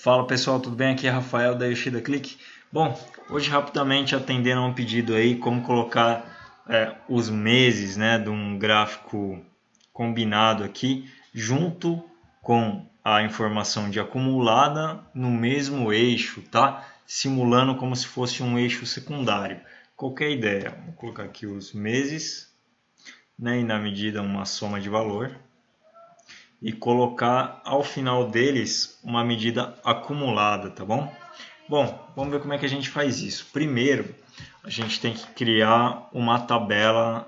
Fala pessoal, tudo bem? Aqui é Rafael da Yoshida Click. Bom, hoje rapidamente atendendo a um pedido aí, como colocar os meses, né, de um gráfico combinado aqui, junto com a informação de acumulada no mesmo eixo, tá? Simulando como se fosse um eixo secundário. Qualquer ideia, vou colocar aqui os meses, né, e na medida uma soma de valor. E colocar ao final deles uma medida acumulada, tá bom? Bom, vamos ver como é que a gente faz isso. Primeiro, a gente tem que criar uma tabela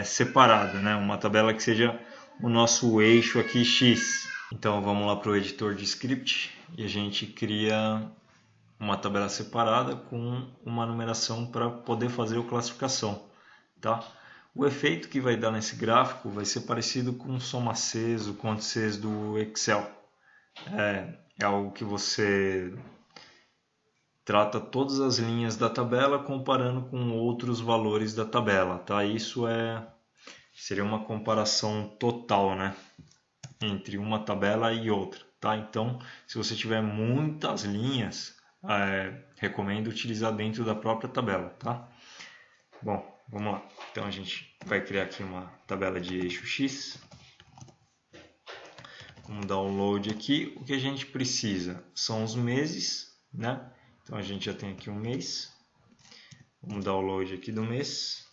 separada, né? Uma tabela que seja o nosso eixo aqui X. Então vamos lá para o editor de script e a gente cria uma tabela separada com uma numeração para poder fazer a classificação, tá? O efeito que vai dar nesse gráfico vai ser parecido com o soma Cs, o conte Cs do Excel. É algo que você trata todas as linhas da tabela comparando com outros valores da tabela, tá? Isso seria uma comparação total, né? Entre uma tabela e outra, tá? Então, se você tiver muitas linhas, recomendo utilizar dentro da própria tabela, tá? Bom, vamos lá. Então a gente vai criar aqui uma tabela de eixo X. Vamos dar um load aqui. O que a gente precisa são os meses, né? Então a gente já tem aqui um mês. Vamos dar o load aqui do mês.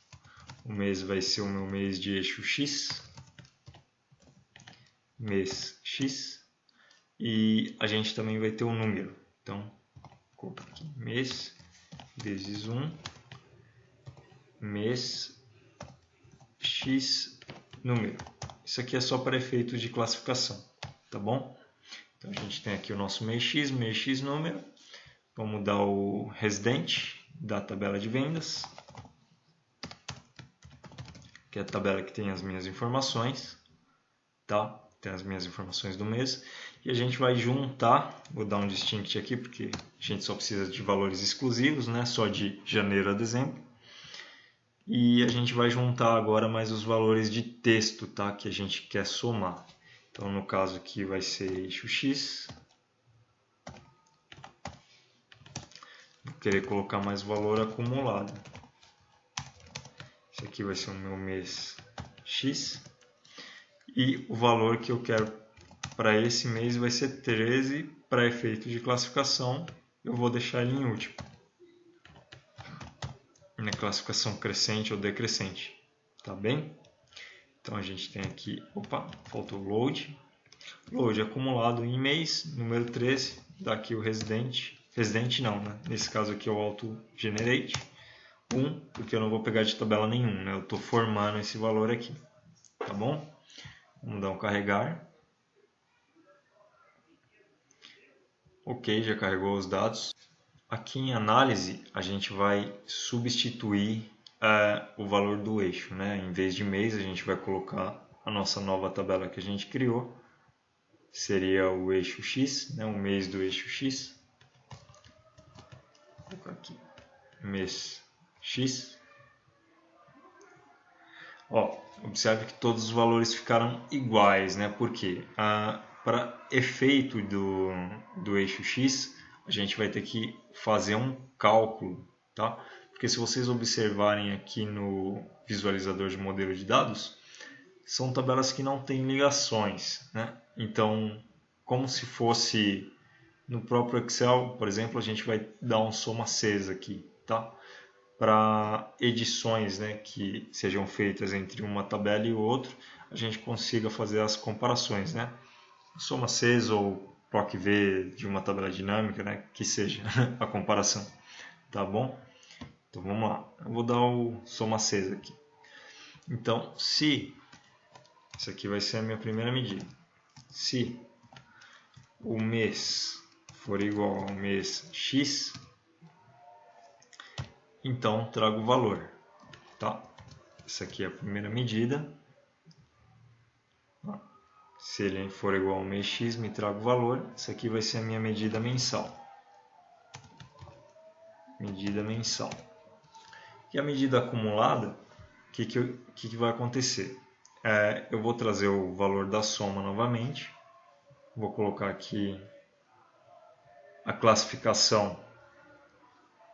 O mês vai ser o meu mês de eixo X. Mês X. E a gente também vai ter um número. Então, vou colocar aqui mês vezes 1. Mês X número. Isso aqui é só para efeitos de classificação, tá bom? Então a gente tem aqui o nosso mês X número. Vamos dar o residente da tabela de vendas, que é a tabela que tem as minhas informações, tá? Tem as minhas informações do mês. E a gente vai juntar, vou dar um distinct aqui, porque a gente só precisa de valores exclusivos, né? Só de janeiro a dezembro. E a gente vai juntar agora mais os valores de texto, tá? Que a gente quer somar. Então, no caso aqui vai ser eixo X. Vou querer colocar mais valor acumulado. Esse aqui vai ser o meu mês X. E o valor que eu quero para esse mês vai ser 13. Para efeito de classificação, eu vou deixar ele em último. Na classificação crescente ou decrescente, tá bem? Então a gente tem aqui, faltou load acumulado em mês, número 13, dá aqui o residente não, né? Nesse caso aqui é o auto generate 1, porque eu não vou pegar de tabela nenhuma, né? Eu estou formando esse valor aqui, tá bom? Vamos dar um carregar. Ok, já carregou os dados. Aqui em análise, a gente vai substituir o valor do eixo, né? Em vez de mês, a gente vai colocar a nossa nova tabela que a gente criou. Seria o eixo X, né? O mês do eixo X. Vou colocar aqui, mês X. Observe que todos os valores ficaram iguais, né? Por quê? Para efeito do eixo X, a gente vai ter que fazer um cálculo, tá? Porque se vocês observarem aqui no visualizador de modelo de dados, são tabelas que não têm ligações, né? Então, como se fosse no próprio Excel, por exemplo, a gente vai dar um soma Cs aqui, tá? Para edições, né, que sejam feitas entre uma tabela e outra, a gente consiga fazer as comparações, né? Soma Cs ou PROC-V de uma tabela dinâmica, né, que seja a comparação, tá bom? Então vamos lá, eu vou dar o soma Cs aqui. Então, se isso aqui vai ser a minha primeira medida, se o mês for igual ao mês X, então trago o valor, tá? Essa aqui é a primeira medida. Se ele for igual ao mês X, me traga o valor. Essa aqui vai ser a minha medida mensal. Medida mensal. E a medida acumulada, o que vai acontecer? Eu vou trazer o valor da soma novamente. Vou colocar aqui a classificação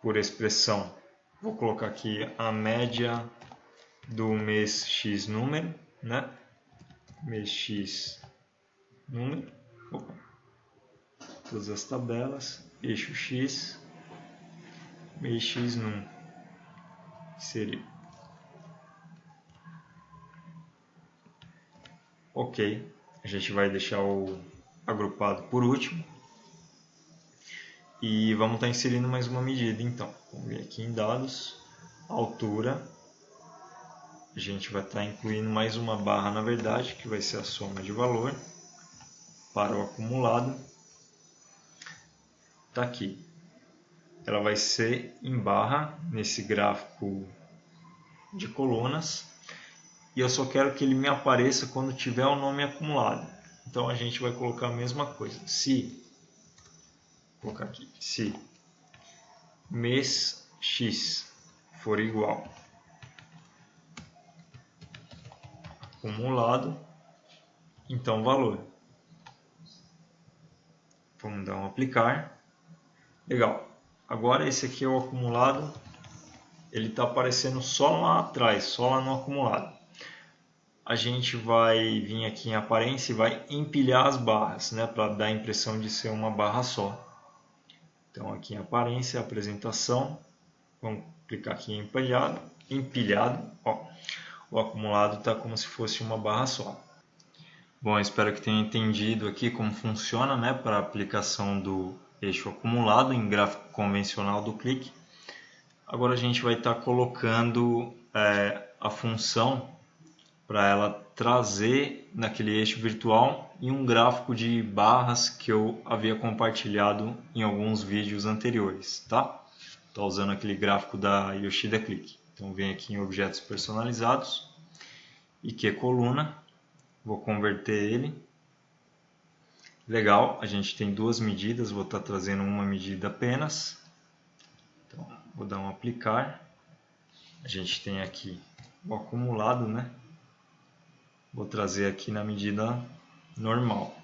por expressão. Vou colocar aqui a média do mês X número, né? Mês X número. Opa. Todas as tabelas. Eixo X. Mês X número. Seria. Ok. A gente vai deixar o agrupado por último. E vamos estar inserindo mais uma medida, então. Vamos ver aqui em dados, altura. A gente vai estar incluindo mais uma barra, na verdade, que vai ser a soma de valor para o acumulado. Está aqui. Ela vai ser em barra, nesse gráfico de colunas. E eu só quero que ele me apareça quando tiver o nome acumulado. Então a gente vai colocar a mesma coisa. Vou colocar aqui, se mês X for igual acumulado, então valor. Vamos dar um aplicar. Legal. Agora esse aqui é o acumulado. Ele está aparecendo só lá atrás, só lá no acumulado. A gente vai vir aqui em aparência e vai empilhar as barras, né, para dar a impressão de ser uma barra só. Então aqui em aparência, apresentação, vamos clicar aqui em empilhado, ó, o acumulado está como se fosse uma barra só. Bom, espero que tenha entendido aqui como funciona, né, para a aplicação do eixo acumulado em gráfico convencional do clique. Agora a gente vai estar colocando a função para ela trazer naquele eixo virtual em um gráfico de barras que eu havia compartilhado em alguns vídeos anteriores, tá? Estou usando aquele gráfico da Yoshida Click. Então vem aqui em objetos personalizados e que coluna, vou converter ele. Legal, a gente tem duas medidas, vou estar trazendo uma medida apenas. Então vou dar um aplicar. A gente tem aqui o acumulado, né? Vou trazer aqui na medida normal.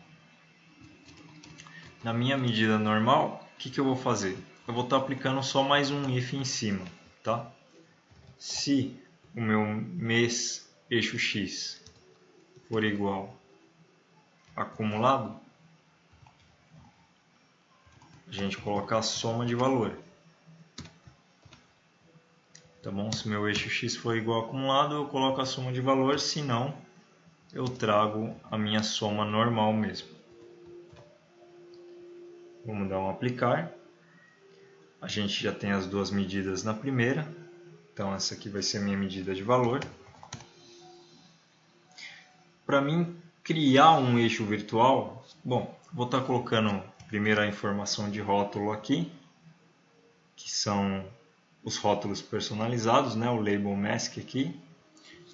Na minha medida normal, o que eu vou fazer? Eu vou estar aplicando só mais um if em cima, tá? Se o meu mês eixo X for igual acumulado, a gente coloca a soma de valor. Tá bom? Se meu eixo X for igual acumulado, eu coloco a soma de valor, se não, eu trago a minha soma normal mesmo. Vamos dar um aplicar. A gente já tem as duas medidas na primeira. Então essa aqui vai ser a minha medida de valor. Para mim criar um eixo virtual, bom, vou estar colocando primeiro a informação de rótulo aqui, que são os rótulos personalizados, né? O label mask aqui.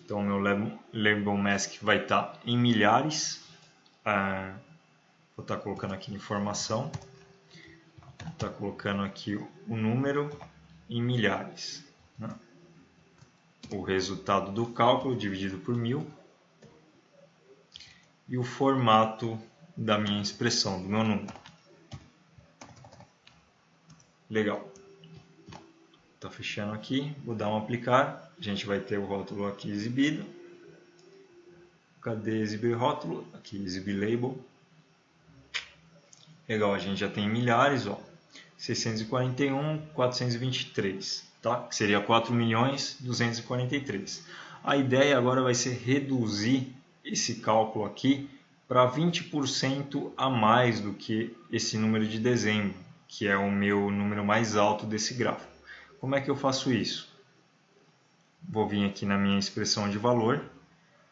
Então, meu label mask vai estar em milhares. Vou estar colocando aqui informação. Vou estar colocando aqui o número em milhares. Né? O resultado do cálculo dividido por 1000. E o formato da minha expressão, do meu número. Legal. Está fechando aqui. Vou dar um aplicar. A gente vai ter o rótulo aqui exibido. Cadê exibir rótulo? Aqui exibir label. Legal, a gente já tem milhares, ó. 641.423, tá? Que seria 4.243.000. A ideia agora vai ser reduzir esse cálculo aqui para 20% a mais do que esse número de dezembro, que é o meu número mais alto desse gráfico. Como é que eu faço isso? Vou vir aqui na minha expressão de valor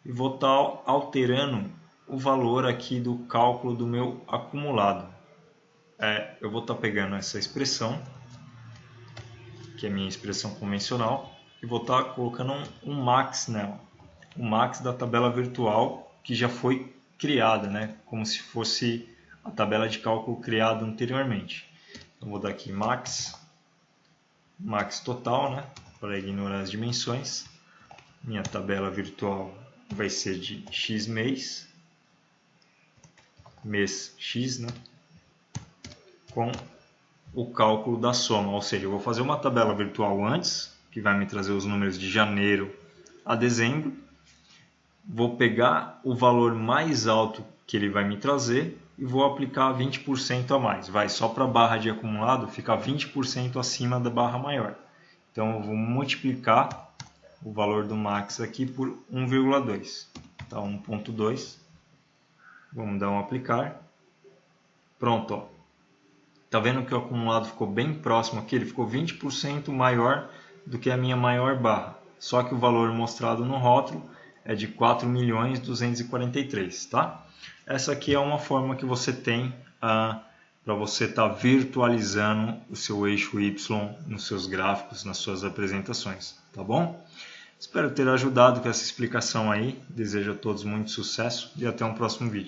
e vou estar alterando o valor aqui do cálculo do meu acumulado. Eu vou estar pegando essa expressão, que é a minha expressão convencional, e vou estar colocando um max nela. O max da tabela virtual que já foi criada, né? Como se fosse a tabela de cálculo criada anteriormente. Então vou dar aqui max total, né? Para ignorar as dimensões. Minha tabela virtual vai ser de X mês X, né? Com o cálculo da soma, ou seja, eu vou fazer uma tabela virtual antes, que vai me trazer os números de janeiro a dezembro, vou pegar o valor mais alto que ele vai me trazer e vou aplicar 20% a mais. Vai só para a barra de acumulado ficar 20% acima da barra maior. Então eu vou multiplicar o valor do max aqui por 1,2. Tá, 1,2. Vamos dar um aplicar. Pronto, ó. Tá vendo que o acumulado ficou bem próximo aqui? Ele ficou 20% maior do que a minha maior barra. Só que o valor mostrado no rótulo é de 4.243.000, tá? Essa aqui é uma forma que você tem para você estar virtualizando o seu eixo Y nos seus gráficos, nas suas apresentações, tá bom? Espero ter ajudado com essa explicação aí. Desejo a todos muito sucesso e até um próximo vídeo.